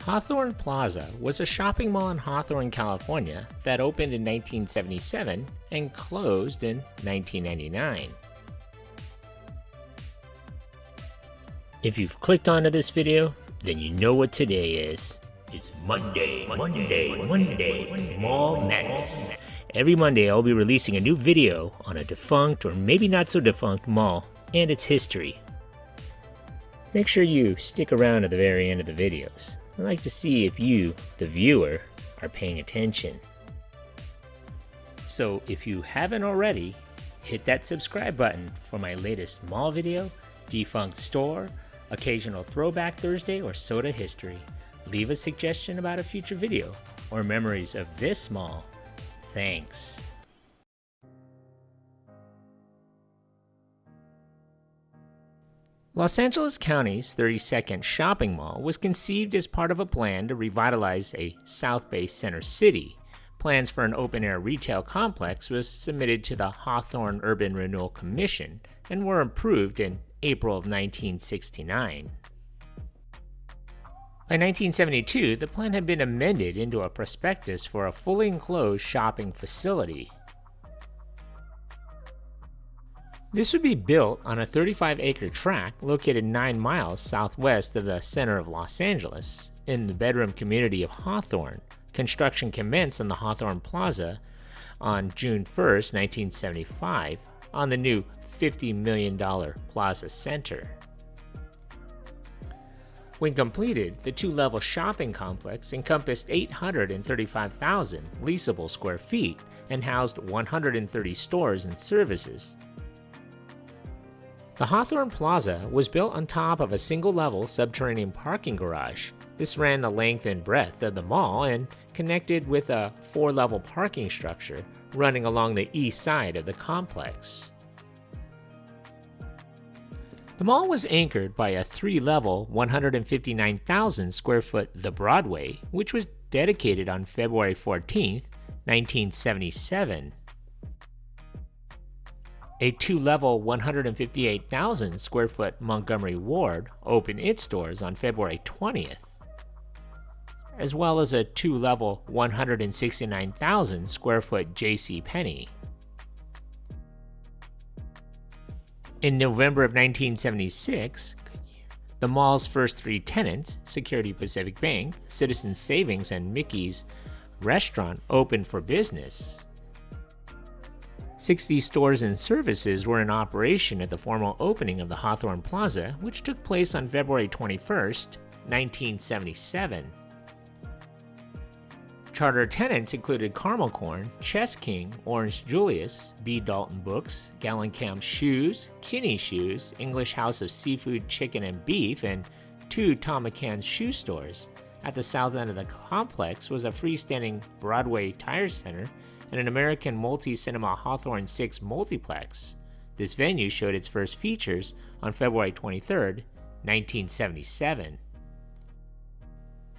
Hawthorne Plaza was a shopping mall in Hawthorne, California that opened in 1977 and closed in 1999. If you've clicked onto this video, then you know what today is. It's Monday, Mall Madness. Every Monday I'll be releasing a new video on a defunct or maybe not so defunct mall and its history. Make sure you stick around to the very end of the videos. I'd like to see if you, the viewer, are paying attention. So if you haven't already, hit that subscribe button for my latest mall video, defunct store, occasional throwback Thursday, or soda history. Leave a suggestion about a future video or memories of this mall. Thanks. Los Angeles County's 32nd shopping mall was conceived as part of a plan to revitalize a South Bay center city. Plans for an open-air retail complex was submitted to the Hawthorne Urban Renewal Commission and were approved in April of 1969. By 1972, the plan had been amended into a prospectus for a fully enclosed shopping facility. This would be built on a 35-acre tract located 9 miles southwest of the center of Los Angeles, in the bedroom community of Hawthorne. Construction commenced on the Hawthorne Plaza on June 1, 1975, on the new $50 million Plaza Center. When completed, the two-level shopping complex encompassed 835,000 leasable square feet and housed 130 stores and services. The Hawthorne Plaza was built on top of a single-level subterranean parking garage. This ran the length and breadth of the mall and connected with a 4-level parking structure running along the east side of the complex. The mall was anchored by a 3-level, 159,000 square foot The Broadway, which was dedicated on February 14, 1977. A 2-level, 158,000 square foot Montgomery Ward opened its doors on February 20th, as well as a 2-level, 169,000 square foot JCPenney. In November of 1976, the mall's first 3 tenants, Security Pacific Bank, Citizens Savings, and Mickey's Restaurant, opened for business. 60 stores and services were in operation at the formal opening of the Hawthorne Plaza, which took place on February 21, 1977. Charter tenants included Caramel Corn, Chess King, Orange Julius, B. Dalton Books, Gallencamp Shoes, Kinney Shoes, English House of Seafood, Chicken and Beef, and 2 Tom McCann's shoe stores. At the south end of the complex was a freestanding Broadway Tire Center and an American multi-cinema Hawthorne 6 multiplex. This venue showed its first features on February 23, 1977.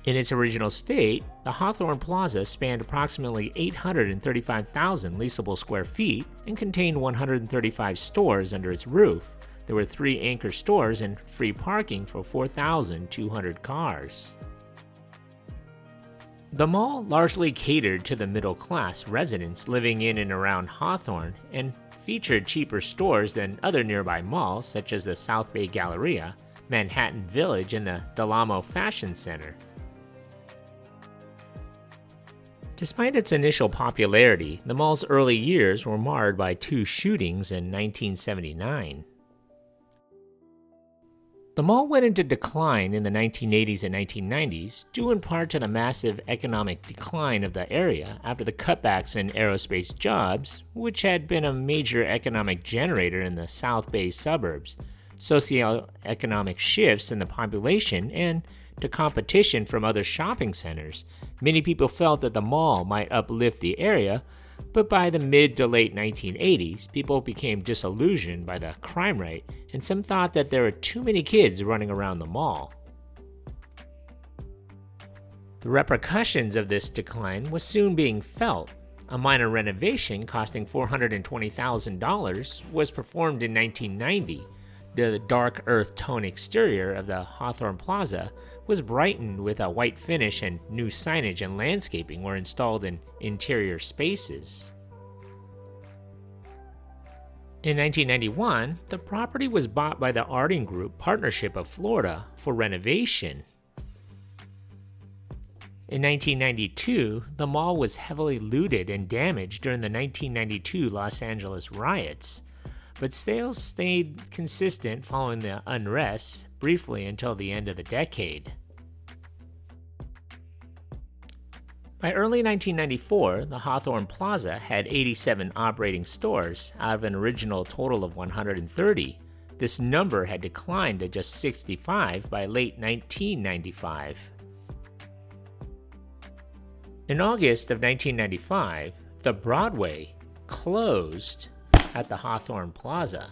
In its original state, the Hawthorne Plaza spanned approximately 835,000 leasable square feet and contained 135 stores under its roof. There were 3 anchor stores and free parking for 4,200 cars. The mall largely catered to the middle-class residents living in and around Hawthorne and featured cheaper stores than other nearby malls such as the South Bay Galleria, Manhattan Village, and the Del Amo Fashion Center. Despite its initial popularity, the mall's early years were marred by 2 shootings in 1979. The mall went into decline in the 1980s and 1990s, due in part to the massive economic decline of the area after the cutbacks in aerospace jobs, which had been a major economic generator in the South Bay suburbs, socioeconomic shifts in the population, and to competition from other shopping centers. Many people felt that the mall might uplift the area, but by the mid to late 1980s, people became disillusioned by the crime rate, and some thought that there were too many kids running around the mall. The repercussions of this decline was soon being felt. A minor renovation costing $420,000 was performed in 1990. The dark earth tone exterior of the Hawthorne Plaza was brightened with a white finish, and new signage and landscaping were installed in interior spaces. In 1991, the property was bought by the Arding Group Partnership of Florida for renovation. In 1992, the mall was heavily looted and damaged during the 1992 Los Angeles riots, but sales stayed consistent following the unrest briefly until the end of the decade. By early 1994, the Hawthorne Plaza had 87 operating stores out of an original total of 130. This number had declined to just 65 by late 1995. In August of 1995, the Broadway closed at the Hawthorne Plaza.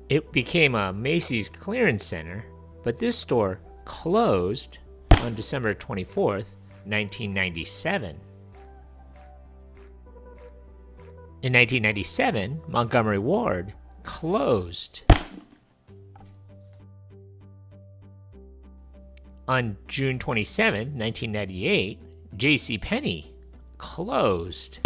It became a Macy's clearance center, but this store closed on December 24th, 1997. In 1997, Montgomery Ward closed. On June 27, 1998, JCPenney closed.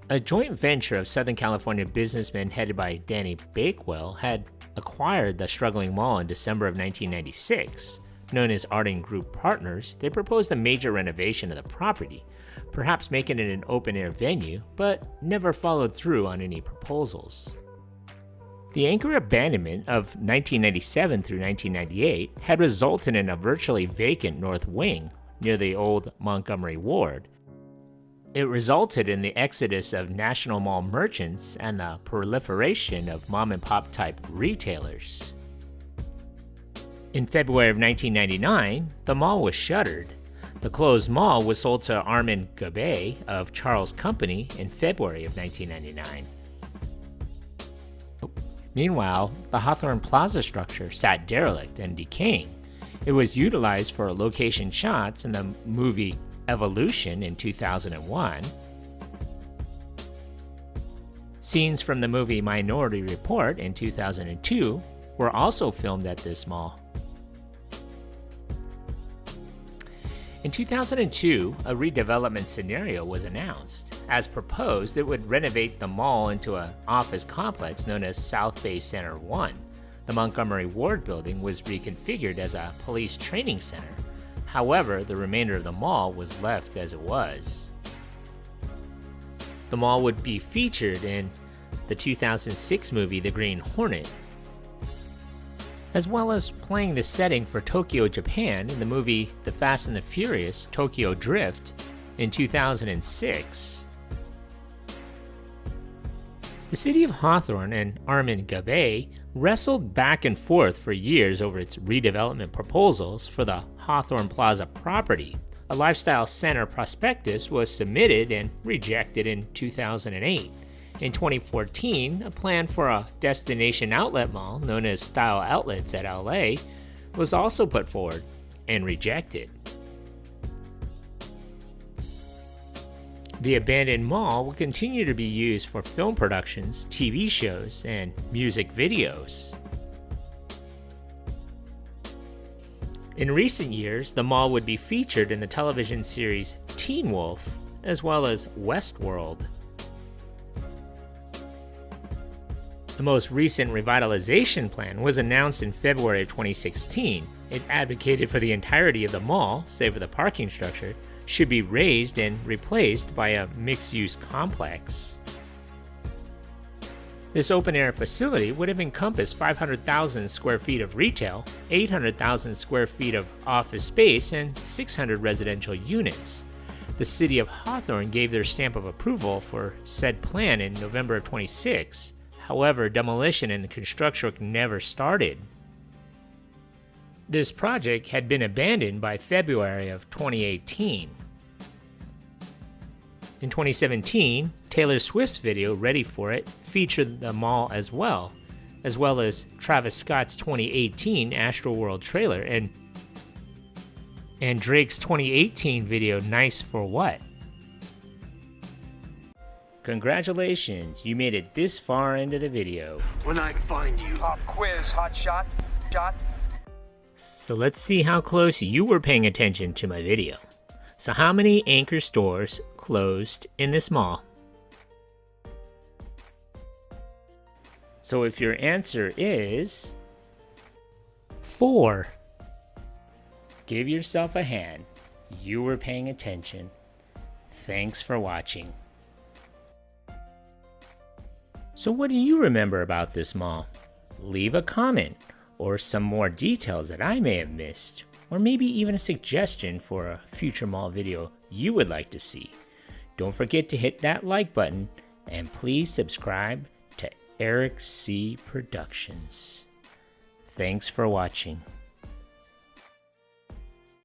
A joint venture of Southern California businessmen headed by Danny Bakewell had acquired the struggling mall in December of 1996. Known as Arding Group Partners, they proposed a major renovation of the property, perhaps making it an open-air venue, but never followed through on any proposals. The anchor abandonment of 1997 through 1998 had resulted in a virtually vacant north wing near the old Montgomery Ward. It resulted in the exodus of National Mall merchants and the proliferation of mom-and-pop type retailers. In February of 1999, the mall was shuttered. The closed mall was sold to Armand Gabay of Charles Company in February of 1999. Meanwhile, the Hawthorne Plaza structure sat derelict and decaying. It was utilized for location shots in the movie Evolution in 2001. Scenes from the movie Minority Report in 2002 were also filmed at this mall. In 2002, a redevelopment scenario was announced. As proposed, it would renovate the mall into an office complex known as South Bay Center 1. The Montgomery Ward building was reconfigured as a police training center. However, the remainder of the mall was left as it was. The mall would be featured in the 2006 movie The Green Hornet, as well as playing the setting for Tokyo, Japan in the movie The Fast and the Furious Tokyo Drift in 2006. The city of Hawthorne and Armand Gabay wrestled back and forth for years over its redevelopment proposals for the Hawthorne Plaza property. A lifestyle center prospectus was submitted and rejected in 2008. In 2014, a plan for a destination outlet mall known as Style Outlets at LA was also put forward and rejected. The abandoned mall will continue to be used for film productions, TV shows, and music videos. In recent years, the mall would be featured in the television series Teen Wolf, as well as Westworld. The most recent revitalization plan was announced in February of 2016. It advocated for the entirety of the mall, save for the parking structure, should be raised and replaced by a mixed-use complex. This open-air facility would have encompassed 500,000 square feet of retail, 800,000 square feet of office space, and 600 residential units. The city of Hawthorne gave their stamp of approval for said plan in November of 26. However, demolition and the construction work never started. This project had been abandoned by February of 2018. In 2017, Taylor Swift's video, Ready For It, featured the mall as well as Travis Scott's 2018 Astroworld trailer and Drake's 2018 video, Nice For What. Congratulations, you made it this far into the video. When I find you. Pop quiz, hot shot. So let's see how close you were paying attention to my video. So how many Anchor stores closed in this mall? So if your answer is 4, give yourself a hand. You were paying attention. Thanks for watching. So what do you remember about this mall? Leave a comment or some more details that I may have missed, or maybe even a suggestion for a future mall video you would like to see. Don't forget to hit that like button and please subscribe to Eric C. Productions. Thanks for watching.